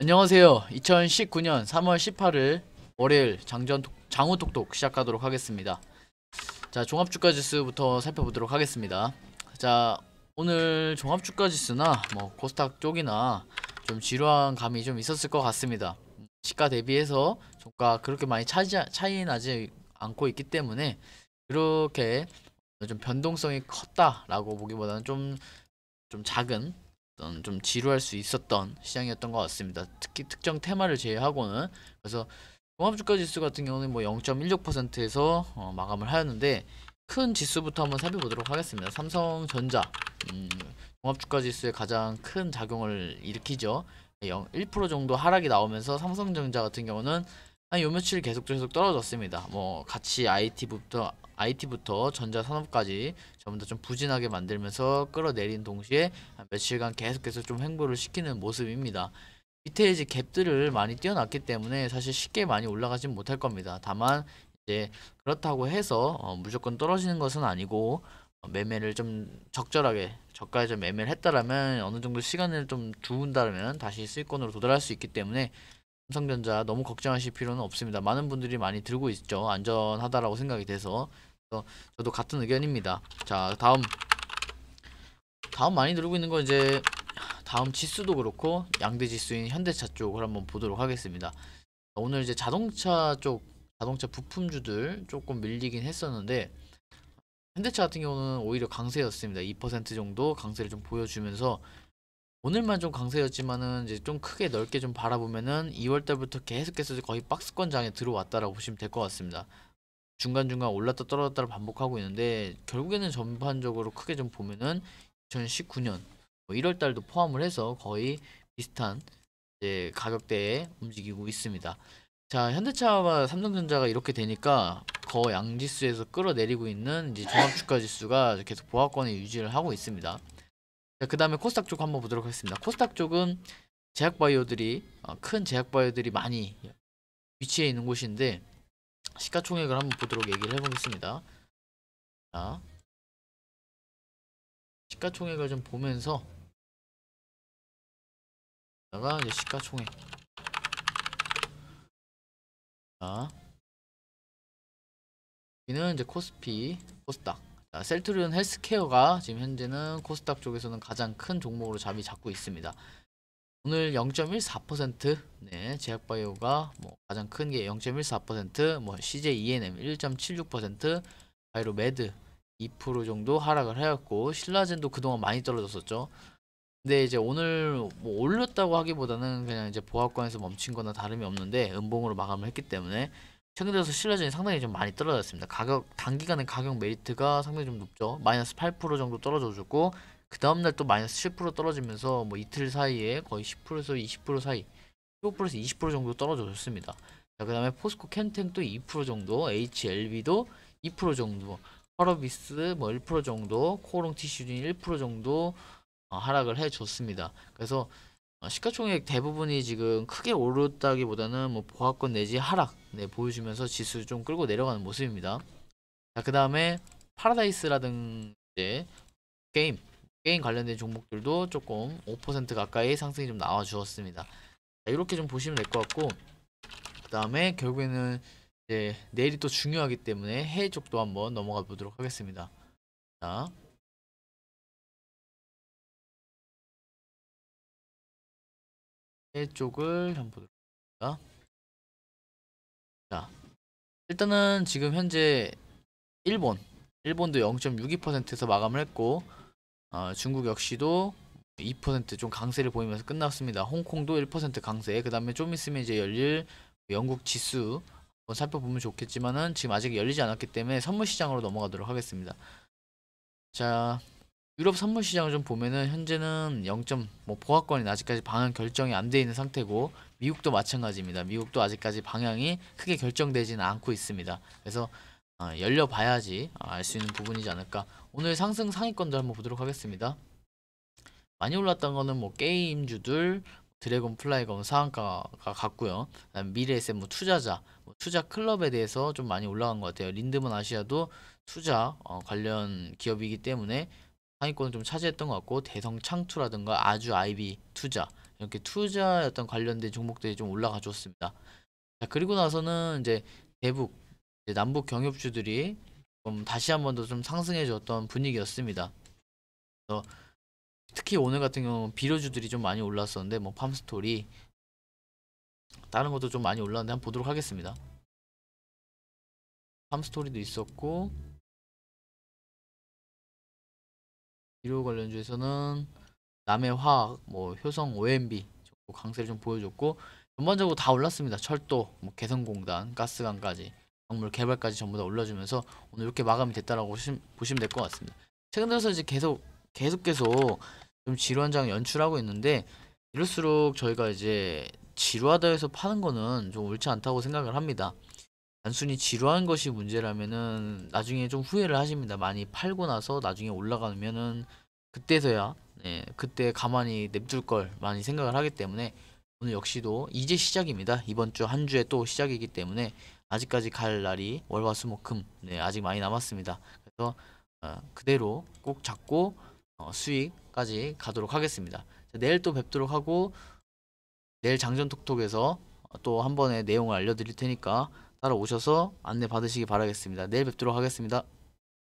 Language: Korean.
안녕하세요. 2019년 3월 18일 월요일 장우톡톡 시작하도록 하겠습니다. 자, 종합주가지수부터 살펴보도록 하겠습니다. 자, 오늘 종합주가지수나 코스닥 쪽이나 좀 지루한 감이 좀 있었을 것 같습니다. 시가 대비해서 종가 그렇게 많이 차이 나지 않고 있기 때문에 그렇게 좀 변동성이 컸다라고 보기보다는 좀 작은 좀 지루할 수 있었던 시장이었던 것 같습니다. 특히 특정 테마를 제외하고는. 그래서 종합주가지수 같은 경우는 0.16%에서 마감을 하였는데, 큰 지수부터 한번 살펴보도록 하겠습니다. 삼성전자, 종합주가지수에 가장 큰 작용을 일으키죠. 1% 정도 하락이 나오면서 삼성전자 같은 경우는 한 요 며칠 계속 떨어졌습니다. 같이 IT부터 전자산업까지 전부 다 좀 부진하게 만들면서 끌어내린 동시에 며칠간 계속해서 좀 횡보를 시키는 모습입니다. 밑에 이제 갭들을 많이 띄워놨기 때문에 사실 쉽게 많이 올라가진 못할 겁니다. 다만 이제 그렇다고 해서 무조건 떨어지는 것은 아니고, 매매를 좀 적절하게 저가에 좀 매매를 했다라면 어느 정도 시간을 좀 두은다면 다시 수익권으로 도달할 수 있기 때문에 삼성전자 너무 걱정하실 필요는 없습니다. 많은 분들이 많이 들고 있죠. 안전하다라고 생각이 돼서. 저도 같은 의견입니다. 자, 다음 많이 들고 있는 건 이제 다음 지수도 그렇고 양대 지수인 현대차 쪽을 한번 보도록 하겠습니다. 오늘 이제 자동차 부품주들 조금 밀리긴 했었는데, 현대차 같은 경우는 오히려 강세였습니다. 2% 정도 강세를 좀 보여주면서 오늘만 좀 강세였지만은 이제 좀 크게 넓게 좀 바라보면은 2월달부터 계속해서 거의 박스권장에 들어왔다라고 보시면 될 것 같습니다. 중간중간 올랐다 떨어졌다를 반복하고 있는데, 결국에는 전반적으로 크게 좀 보면은 2019년 1월달도 포함을 해서 거의 비슷한 이제 가격대에 움직이고 있습니다. 자, 현대차와 삼성전자가 이렇게 되니까 거양지수에서 끌어내리고 있는 이제 종합주가지수가 계속 보합권에 유지를 하고 있습니다. 자, 그 다음에 코스닥 쪽 한번 보도록 하겠습니다. 코스닥 쪽은 큰 제약바이오들이 많이 위치해 있는 곳인데, 시가총액을 한번 보도록 얘기를 해보겠습니다. 자, 시가총액을 좀 보면서 이제 시가총액, 자, 여기는 이제 코스닥. 자, 셀트리온 헬스케어가 지금 현재는 코스닥 쪽에서는 가장 큰 종목으로 자리 잡고 있습니다. 오늘 0.14%, 네, 제약바이오가 가장 큰 게 0.14%, CJ ENM 1.76%, 바이로메드 2% 정도 하락을 하였고, 신라젠도 그동안 많이 떨어졌었죠. 근데 이제 오늘 올렸다고 하기보다는 그냥 이제 보합권에서 멈춘 거나 다름이 없는데, 음봉으로 마감을 했기 때문에 최근 들어서 신라젠이 상당히 좀 많이 떨어졌습니다. 단기간에 가격 메리트가 상당히 좀 높죠. 마이너스 8% 정도 떨어져 줬고, 그 다음날 또 마이너스 7% 떨어지면서 이틀 사이에 거의 10%에서 20% 사이, 15%에서 20% 정도 떨어져 줬습니다. 자, 그 다음에 포스코 캠텍도 2% 정도, HLB도 2% 정도, 펄어비스 1% 정도, 코오롱 티슈린 1% 정도 하락을 해줬습니다. 그래서 시가총액 대부분이 지금 크게 오르다기보다는 보합권 내지 하락, 네, 보여주면서 지수 좀 끌고 내려가는 모습입니다. 자, 그 다음에 파라다이스라든지 게임 관련된 종목들도 조금 5% 가까이 상승이 좀 나와 주었습니다. 자, 이렇게 좀 보시면 될 것 같고, 그 다음에 결국에는 이제 내일이 또 중요하기 때문에 해외 쪽도 한번 넘어가 보도록 하겠습니다. 자, 해외 쪽을 한번 보도록 하겠습니다. 자, 일단은 지금 현재 일본도 0.62%에서 마감을 했고, 중국 역시도 2% 좀 강세를 보이면서 끝났습니다. 홍콩도 1% 강세. 그 다음에 좀 있으면 이제 열릴 영국 지수 한번 살펴보면 좋겠지만은 지금 아직 열리지 않았기 때문에 선물 시장으로 넘어가도록 하겠습니다. 자, 유럽 선물 시장을 좀 보면은 현재는 보합권이 아직까지 방향 결정이 안 돼 있는 상태고, 미국도 마찬가지입니다. 미국도 아직까지 방향이 크게 결정되지는 않고 있습니다. 그래서 열려봐야지 알 수 있는 부분이지 않을까. 오늘 상승 상위권들 한번 보도록 하겠습니다. 많이 올랐던 거는 게임주들, 드래곤 플라이건 상한가가 같고요. 미래에셋 투자자, 투자 클럽에 대해서 좀 많이 올라간 것 같아요. 린드먼 아시아도 투자 관련 기업이기 때문에 상위권을 좀 차지했던 것 같고, 대성 창투라든가 아주 아이비 투자 이렇게 투자 어떤 관련된 종목들이 좀 올라가 줬습니다. 자, 그리고 나서는 이제 대북, 이제 남북 경협주들이 좀 다시 한 번 더 좀 상승해 줬던 분위기였습니다. 그래서 특히 오늘 같은 경우는 비료주들이 좀 많이 올랐었는데 뭐 팜스토리 다른 것도 좀 많이 올랐는데 한번 보도록 하겠습니다. 팜스토리도 있었고 비료 관련주에서는 남해화학, 뭐 효성 OMB 정도 강세를 좀 보여줬고 전반적으로 다 올랐습니다. 철도, 뭐 개성공단, 가스관까지 광물 개발까지 전부 다 올라주면서 오늘 이렇게 마감이 됐다라고 보시면 될 것 같습니다. 최근 들어서 이제 계속 좀 지루한 장 연출하고 있는데 이럴수록 저희가 이제 지루하다 해서 파는 거는 좀 옳지 않다고 생각을 합니다. 단순히 지루한 것이 문제라면은 나중에 좀 후회를 하십니다. 많이 팔고 나서 나중에 올라가면은 그때서야 그때 가만히 냅둘 걸 많이 생각을 하기 때문에 오늘 역시도 이제 시작입니다. 이번 주 한 주에 또 시작이기 때문에 아직까지 갈 날이 월화수목금 아직 많이 남았습니다. 그래서 그대로 꼭 잡고 수익까지 가도록 하겠습니다. 자, 내일 또 뵙도록 하고 내일 장전톡톡에서 또 한 번의 내용을 알려드릴 테니까 따라오셔서 안내 받으시기 바라겠습니다. 내일 뵙도록 하겠습니다.